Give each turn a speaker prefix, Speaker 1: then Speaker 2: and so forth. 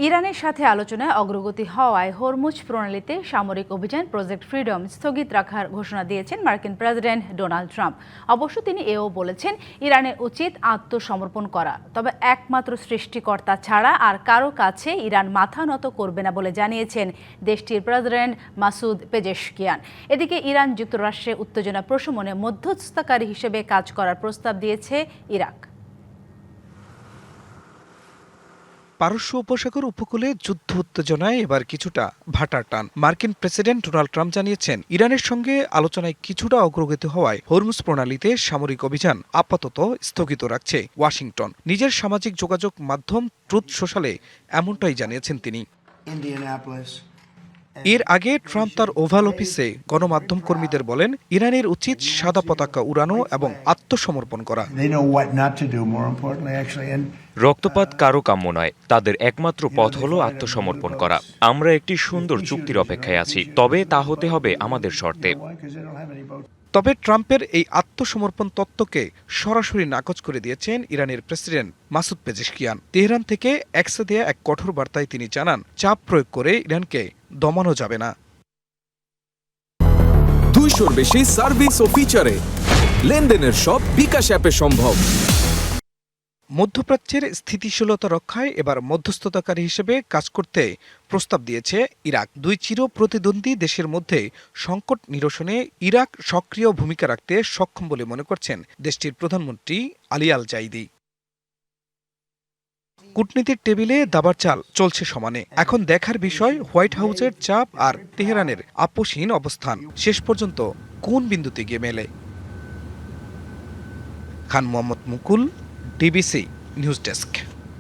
Speaker 1: ইরানের সাথে আলোচনায় অগ্রগতি হওয়ায় হরমুজ প্রণালীতে সামরিক অভিযান প্রজেক্ট ফ্রিডম স্থগিত রাখার ঘোষণা দিয়েছেন মার্কিন প্রেসিডেন্ট ডোনাল্ড ট্রাম্প। অবশ্য তিনি এও বলেছেন, ইরানের উচিত আত্মসমর্পণ করা, তবে একমাত্র সৃষ্টিকর্তা ছাড়া আর কারো কাছে ইরান মাথা নত করবে না বলে জানিয়েছেন দেশটির প্রেসিডেন্ট মাসুদ পেজেশকিয়ান। এদিকে ইরান যুক্তরাষ্ট্রে উত্তেজনা প্রশমনে মধ্যস্থতাকারী হিসেবে কাজ করার প্রস্তাব দিয়েছে ইরাক।
Speaker 2: পারস্য উপসাগর উপকূলে যুদ্ধ উত্তেজনায় এবার কিছুটা ভাটার টান। মার্কিন প্রেসিডেন্ট ডোনাল্ড ট্রাম্প জানিয়েছেন, ইরানের সঙ্গে আলোচনায় কিছুটা অগ্রগতি হওয়ায় হরমুজ প্রণালীতে সামরিক অভিযান আপাতত স্থগিত রাখছে ওয়াশিংটন। নিজের সামাজিক যোগাযোগ মাধ্যম ট্রুথ সোশ্যালে এমনটাই জানিয়েছেন তিনি। এর আগে ট্রাম্প তার ওভাল অফিসে গণমাধ্যম কর্মীদের বলেন, ইরানের উচিত সাদা পতাকা উড়ানো এবং আত্মসমর্পণ করা।
Speaker 3: রক্তপাত কারো কাম্য নয়, তাদের একমাত্র পথ হলো আত্মসমর্পণ করা। আমরা একটি সুন্দর চুক্তির অপেক্ষায় আছি, তবে তা হতে হবে আমাদের শর্তে।
Speaker 2: তবে ট্রাম্পের এই আত্মসমর্পণ তত্ত্বকে সরাসরি নাকচ করে দিয়েছেন ইরানের প্রেসিডেন্ট মাসুদ পেজেশকিয়ান। তেহরান থেকে এক্সে দেয়া এক কঠোর বার্তায় তিনি জানান, চাপ প্রয়োগ করে ইরানকে দমানো যাবে না।
Speaker 4: 200-র বেশি সার্ভিস ও ফিচারে লেনদেনের সব বিকাশ অ্যাপে সম্ভব।
Speaker 2: মধ্যপ্রাচ্যের স্থিতিশীলতা রক্ষায় এবার মধ্যস্থতাকারী হিসেবে কাজ করতে প্রস্তাব দিয়েছে ইরাক। দুই চির প্রতিদ্বন্দ্বী দেশের মধ্যে সংকট নিরসনে ইরাক সক্রিয় ভূমিকা রাখতে সক্ষম বলে মনে করছেন দেশটির প্রধানমন্ত্রী আলী আল জাইদি। কূটনীতির টেবিলে দাবার চাল চলছে সমানে। এখন দেখার বিষয় হোয়াইট হাউসের চাপ আর তেহরানের আপোষহীন অবস্থান শেষ পর্যন্ত কোন বিন্দুতে গিয়ে মেলে। খান মোহাম্মদ মুকুল, ডিবিসি নিউজ ডেস্ক।